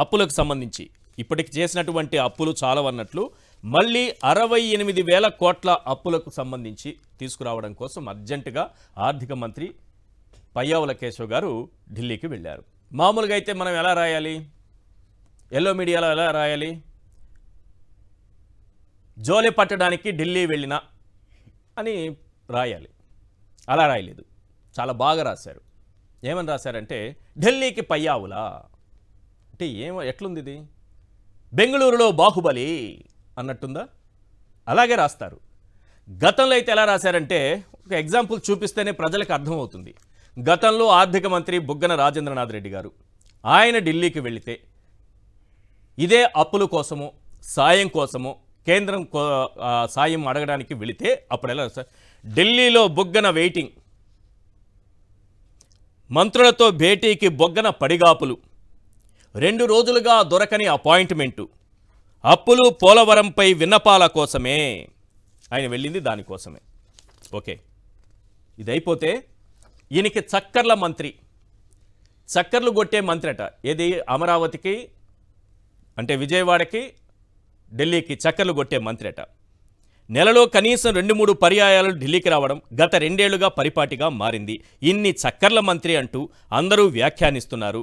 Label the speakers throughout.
Speaker 1: అప్పులకు సంబంధించి ఇప్పటికి చేసినటువంటి అప్పులు చాలవన్నట్లు మళ్ళీ 68,000 కోట్ల అప్పులకు సంబంధించి తీసుకురావడం కోసం అర్జెంటుగా ఆర్థిక మంత్రి పయ్యావుల కేశవ్ గారు ఢిల్లీకి వెళ్ళారు. మామూలుగా అయితే మనం ఎలా రాయాలి, ఎల్లో మీడియాలో ఎలా రాయాలి, జోలె పట్టడానికి ఢిల్లీ వెళ్ళిన అని రాయాలి. అలా రాయలేదు, చాలా బాగా రాశారు. ఏమని రాశారంటే ఢిల్లీకి పయ్యావులా అంటే ఎట్లుంది ఇది, బెంగళూరులో బాహుబలి అన్నట్టుందా? అలాగే రాస్తారు. గతంలో అయితే ఎలా రాశారంటే ఒక ఎగ్జాంపుల్ చూపిస్తేనే ప్రజలకు అర్థమవుతుంది. గతంలో ఆర్థిక మంత్రి బుగ్గన రాజేంద్రనాథ్ రెడ్డి గారు ఆయన ఢిల్లీకి వెళితే ఇదే అప్పుల కోసమో సాయం కోసమో కేంద్రం సాయం అడగడానికి వెళితే అప్పుడు ఎలా సార్, ఢిల్లీలో బుగ్గన వెయిటింగ్, మంత్రులతో భేటీకి బొగ్గన పడిగాపులు, 2 రోజులుగా దొరకని అపాయింట్మెంటు, అప్పులు పోలవరంపై విన్నపాల కోసమే ఆయన వెళ్ళింది, దానికోసమే. ఓకే, ఇది అయిపోతే ఈయనకి చక్కర్ల మంత్రి, చక్కర్లు కొట్టే మంత్రి అట. ఏది, అమరావతికి అంటే విజయవాడకి ఢిల్లీకి చక్కర్లు కొట్టే మంత్రి అట. నెలలో కనీసం 2-3 పర్యాయాలు ఢిల్లీకి రావడం గత 2 ఏళ్లుగా పరిపాటిగా మారింది. ఇన్ని చక్కర్ల మంత్రి అంటూ అందరూ వ్యాఖ్యానిస్తున్నారు.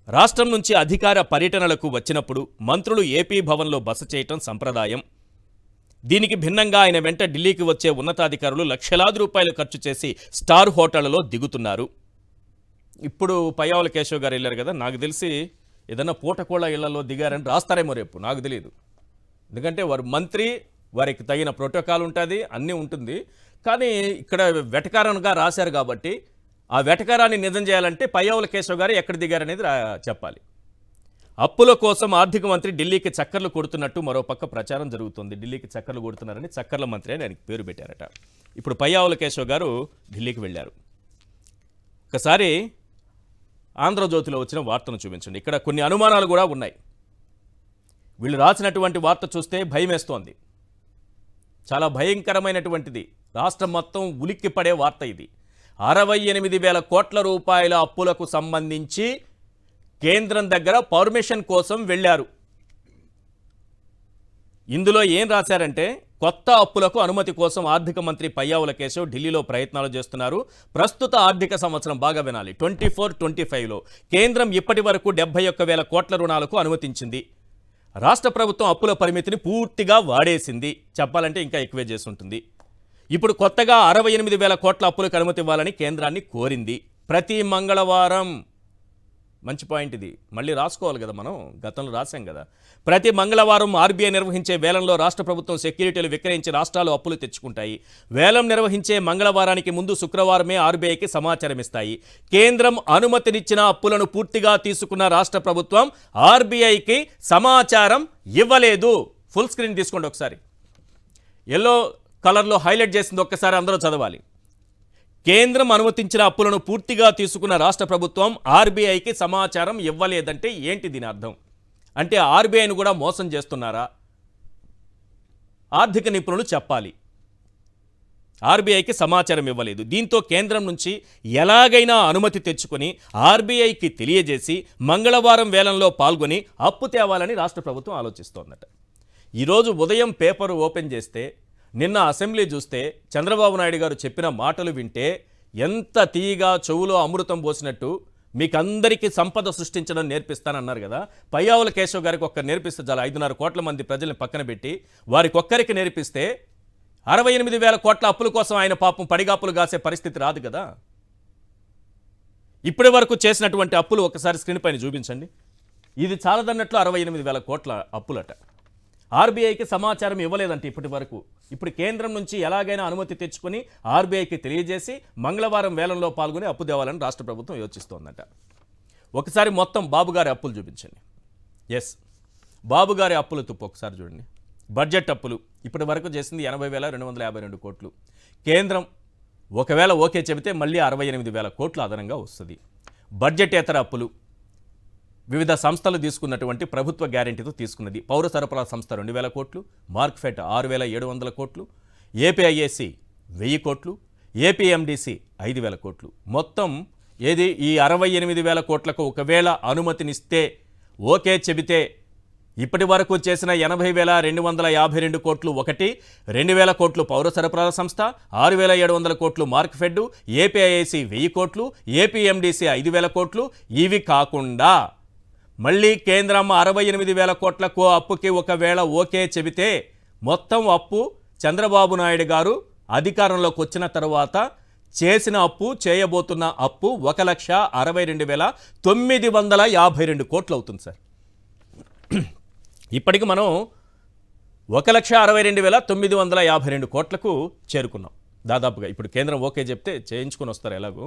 Speaker 1: రాష్ట్రం నుంచి అధికార పర్యటనలకు వచ్చినప్పుడు మంత్రులు ఏపీ భవన్లో బస చేయటం సంప్రదాయం. దీనికి భిన్నంగా ఆయన వెంట ఢిల్లీకి వచ్చే ఉన్నతాధికారులు లక్షలాది రూపాయలు ఖర్చు చేసి స్టార్ హోటళ్లలో దిగుతున్నారు. ఇప్పుడు పయ్యావుల కేశవ్ గారు వెళ్ళారు కదా, నాకు తెలిసి ఏదన్నా పూటకోళ్ళ ఇళ్లలో దిగారని రాస్తారేమో రేపు, నాకు తెలియదు. ఎందుకంటే వారు మంత్రి, వారికి తగిన ప్రోటోకాల్ ఉంటుంది, అన్నీ ఉంటుంది. కానీ ఇక్కడ వెటకారంగా రాశారు కాబట్టి ఆ వెటకారాన్ని నిజం చేయాలంటే పయ్యావుల కేశవ్ గారు ఎక్కడ దిగారనేది చెప్పాలి. అప్పుల కోసం ఆర్థిక మంత్రి ఢిల్లీకి చక్కర్లు కొడుతున్నట్టు మరో పక్క ప్రచారం జరుగుతుంది. ఢిల్లీకి చక్కర్లు కొడుతున్నారని చక్కర్ల మంత్రి అని ఆయనకి పేరు పెట్టారట. ఇప్పుడు పయ్యావుల కేశవ్ గారు ఢిల్లీకి వెళ్ళారు. ఒకసారి ఆంధ్రజ్యోతిలో వచ్చిన వార్తను చూపించండి. ఇక్కడ కొన్ని అనుమానాలు కూడా ఉన్నాయి. వీళ్ళు రాసినటువంటి వార్త చూస్తే భయమేస్తోంది. చాలా భయంకరమైనటువంటిది. రాష్ట్రం మొత్తం ఉలిక్కి పడే వార్త ఇది. 68,000 కోట్ల రూపాయల అప్పులకు సంబంధించి కేంద్రం దగ్గర పర్మిషన్ కోసం వెళ్ళారు. ఇందులో ఏం రాశారంటే కొత్త అప్పులకు అనుమతి కోసం ఆర్థిక మంత్రి పయ్యావుల కేశవ్ ఢిల్లీలో ప్రయత్నాలు చేస్తున్నారు. ప్రస్తుత ఆర్థిక సంవత్సరం బాగా వినాలి, 24-25లో కేంద్రం ఇప్పటి వరకు 71,000 కోట్ల రుణాలకు అనుమతించింది. రాష్ట్ర ప్రభుత్వం అప్పుల పరిమితిని పూర్తిగా వాడేసింది. చెప్పాలంటే ఇంకా ఎక్కువే చేస్తుంటుంది. ఇప్పుడు కొత్తగా 68,000 కోట్ల అప్పులకు అనుమతి ఇవ్వాలని కేంద్రాన్ని కోరింది. ప్రతి మంగళవారం, మంచి పాయింట్ ఇది, మళ్ళీ రాసుకోవాలి కదా, మనం గతంలో రాశాం కదా, ప్రతి మంగళవారం ఆర్బీఐ నిర్వహించే వేలంలో రాష్ట్ర ప్రభుత్వం సెక్యూరిటీలు విక్రయించి రాష్ట్రాలు అప్పులు తెచ్చుకుంటాయి. వేలం నిర్వహించే మంగళవారానికి ముందు శుక్రవారమే ఆర్బీఐకి సమాచారం ఇస్తాయి. కేంద్రం అనుమతినిచ్చిన అప్పులను పూర్తిగా తీసుకున్న రాష్ట్ర ప్రభుత్వం ఆర్బీఐకి సమాచారం ఇవ్వలేదు. ఫుల్ స్క్రీన్ తీసుకోండి ఒకసారి, ఎల్లో కలర్లో హైలైట్ చేసింది ఒక్కసారి అందరూ చదవాలి. కేంద్రం అనుమతించిన అప్పులను పూర్తిగా తీసుకున్న రాష్ట్ర ప్రభుత్వం ఆర్బీఐకి సమాచారం ఇవ్వలేదంటే ఏంటి దీని అర్థం? అంటే ఆర్బీఐని కూడా మోసం చేస్తున్నారా? ఆర్థిక నిపుణులు చెప్పాలి. ఆర్బీఐకి సమాచారం ఇవ్వలేదు. దీంతో కేంద్రం నుంచి ఎలాగైనా అనుమతి తెచ్చుకొని ఆర్బీఐకి తెలియజేసి మంగళవారం వేలంలో పాల్గొని అప్పు తేవాలని రాష్ట్ర ప్రభుత్వం ఆలోచిస్తోందట. ఈరోజు ఉదయం పేపర్ ఓపెన్ చేస్తే, నిన్న అసెంబ్లీ చూస్తే చంద్రబాబు నాయుడు గారు చెప్పిన మాటలు వింటే ఎంత తీయగా చెవులో అమృతం పోసినట్టు, మీకందరికీ సంపద సృష్టించడం నేర్పిస్తానన్నారు కదా, పయ్యావుల కేశవ్ గారికి ఒక్కరు నేర్పిస్తే చాలా 5.5 కోట్ల మంది ప్రజల్ని పక్కన పెట్టి వారికి ఒక్కరికి నేర్పిస్తే 68,000 కోట్ల అప్పుల కోసం ఆయన పాపం పడిగాపులు కాసే పరిస్థితి రాదు కదా. ఇప్పటి వరకు చేసినటువంటి అప్పులు ఒకసారి స్క్రీన్ పైన చూపించండి. ఇది చాలదన్నట్లు 68,000 కోట్ల అప్పులట. ఆర్బీఐకి సమాచారం ఇవ్వలేదంటే ఇప్పటి వరకు. ఇప్పుడు కేంద్రం నుంచి ఎలాగైనా అనుమతి తెచ్చుకొని ఆర్బీఐకి తెలియజేసి మంగళవారం వేలంలో పాల్గొని అప్పు తేవాలని రాష్ట్ర ప్రభుత్వం యోచిస్తోందట. ఒకసారి మొత్తం బాబుగారి అప్పులు చూపించండి. ఎస్, బాబుగారి అప్పుల తుప్పు ఒకసారి చూడండి. బడ్జెట్ అప్పులు ఇప్పటి వరకు చేసింది 80,252 కోట్లు. కేంద్రం ఒకవేళ ఓకే చెబితే మళ్ళీ 68,000 కోట్లు అదనంగా వస్తుంది. బడ్జెటేతర అప్పులు వివిధ సంస్థలు తీసుకున్నటువంటి ప్రభుత్వ గ్యారెంటీతో తీసుకున్నది. పౌర సరఫరా సంస్థ 2,000 కోట్లు, మార్క్ఫెడ్ 6,700 కోట్లు, ఏపీఐఏసి 1000 కోట్లు, ఏపీఎండిసి 5,000 కోట్లు. మొత్తం ఏది ఈ 68,000 కోట్లకు ఒకవేళ అనుమతినిస్తే ఓకే చెబితే ఇప్పటి వరకు చేసిన 80,252 కోట్లు ఒకటి, 2,000 కోట్లు పౌర సరఫరాల సంస్థ, 6,700 కోట్లు మార్క్ఫెడ్, ఏపీఐఐసి 1000 కోట్లు, ఏపీఎండిసి 5,000 కోట్లు. ఇవి కాకుండా మళ్ళీ కేంద్రం 68,000 కోట్లకు అప్పుకి ఒకవేళ ఓకే చెబితే మొత్తం అప్పు చంద్రబాబు నాయుడు గారు అధికారంలోకి వచ్చిన తర్వాత చేసిన అప్పు, చేయబోతున్న అప్పు 1,62,952 కోట్లు అవుతుంది సార్. ఇప్పటికి మనం 1,62,952 కోట్లకు చేరుకున్నాం దాదాపుగా. ఇప్పుడు కేంద్రం ఓకే చెప్తే చేయించుకొని వస్తారు, ఎలాగో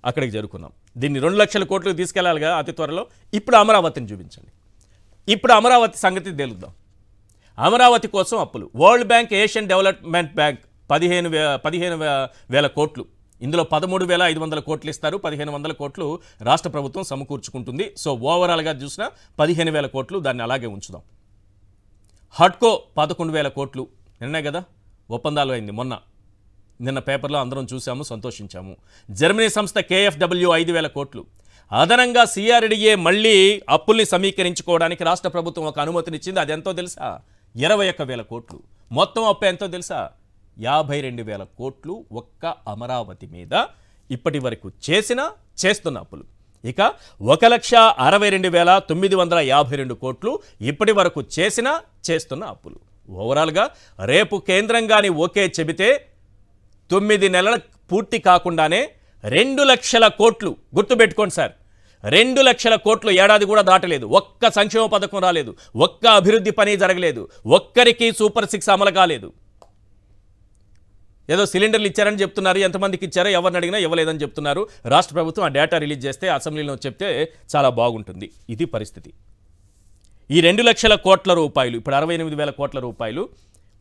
Speaker 1: అక్కడికి చేరుకున్నాం. దీన్ని 2 లక్షల కోట్లకు తీసుకెళ్లాలిగా అతి త్వరలో. ఇప్పుడు అమరావతిని చూపించండి. ఇప్పుడు అమరావతి సంగతి తేలుద్దాం. అమరావతి కోసం అప్పులు. World bank, Asian development bank 15,000 కోట్లు. ఇందులో 13,500 కోట్లు ఇస్తారు, 1,500 కోట్లు రాష్ట్ర ప్రభుత్వం సమకూర్చుకుంటుంది. సో ఓవరాల్గా చూసినా 15,000 కోట్లు, దాన్ని అలాగే ఉంచుదాం. హడ్కో 11,000 కోట్లు. నిన్నే కదా ఒప్పందాలు అయింది, నిన్న పేపర్లో అందరం చూసాము, సంతోషించాము. జర్మనీ సంస్థ KfW 5,000 కోట్లు. అదనంగా CRDA మళ్ళీ అప్పుల్ని సమీకరించుకోవడానికి రాష్ట్ర ప్రభుత్వం ఒక అనుమతినిచ్చింది. అది ఎంతో తెలుసా? 21,000 కోట్లు. మొత్తం అప్పు ఎంతో తెలుసా? 52,000 కోట్లు ఒక్క అమరావతి మీద ఇప్పటి వరకు చేస్తున్న అప్పులు. ఇక 1,62,952 కోట్లు ఇప్పటి వరకు చేస్తున్న అప్పులు. ఓవరాల్గా రేపు కేంద్రం కానీ ఓకే చెబితే 9 నెలల పూర్తి కాకుండానే 2 లక్షల కోట్లు, గుర్తుపెట్టుకోండి సార్, 2 లక్షల కోట్లు ఏడాది కూడా దాటలేదు. ఒక్క సంక్షేమ పథకం రాలేదు, ఒక్క అభివృద్ధి పని జరగలేదు, ఒక్కరికి సూపర్ 6 అమలు కాలేదు. ఏదో సిలిండర్లు ఇచ్చారని చెప్తున్నారు, ఎంతమందికి ఇచ్చారో ఎవరిని అడిగినా ఇవ్వలేదని చెప్తున్నారు. రాష్ట్ర ప్రభుత్వం ఆ డేటా రిలీజ్ చేస్తే అసెంబ్లీలో చెప్తే చాలా బాగుంటుంది. ఇది పరిస్థితి. ఈ 2 లక్షల కోట్ల రూపాయలు, ఇప్పుడు 68,000 కోట్ల రూపాయలు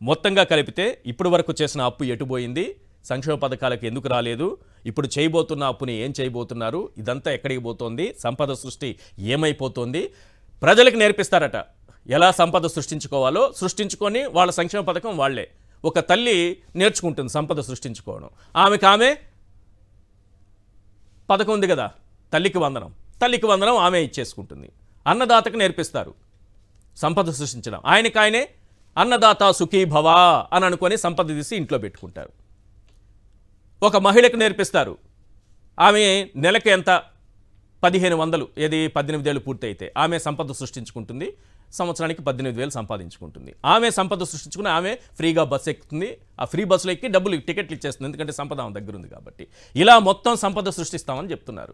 Speaker 1: మొత్తంగా కలిపితే ఇప్పుడు వరకు చేసిన అప్పు ఎటుపోయింది, సంక్షేమ పథకాలకు ఎందుకు రాలేదు, ఇప్పుడు చేయబోతున్న అప్పుని ఏం చేయబోతున్నారు, ఇదంతా ఎక్కడికి పోతోంది, సంపద సృష్టి ఏమైపోతుంది, ప్రజలకు నేర్పిస్తారట ఎలా సంపద సృష్టించుకోవాలో. సృష్టించుకొని వాళ్ళ సంక్షేమ పథకం వాళ్లే. ఒక తల్లి నేర్చుకుంటుంది సంపద సృష్టించుకోవడం. ఆమె పథకం ఉంది కదా, తల్లికి వందనం ఆమె ఇచ్చేసుకుంటుంది. అన్నదాతకు నేర్పిస్తారు సంపద సృష్టించడం. ఆయనే అన్నదాత సుఖీ భవ అని అనుకొని సంపద తీసి ఇంట్లో పెట్టుకుంటారు. ఒక మహిళకు నేర్పిస్తారు, ఆమె నెలకి ఎంత 1,500, ఏది 18 ఏళ్ళు పూర్తయితే ఆమె సంపద సృష్టించుకుంటుంది, సంవత్సరానికి 18,000 సంపాదించుకుంటుంది. ఆమె సంపద సృష్టించుకుని ఆమె ఫ్రీగా బస్సు ఎక్కుతుంది, ఆ ఫ్రీ బస్సులో ఎక్కి టికెట్లు ఇచ్చేస్తుంది, ఎందుకంటే సంపద ఆమె దగ్గర ఉంది కాబట్టి. ఇలా మొత్తం సంపద సృష్టిస్తామని చెప్తున్నారు.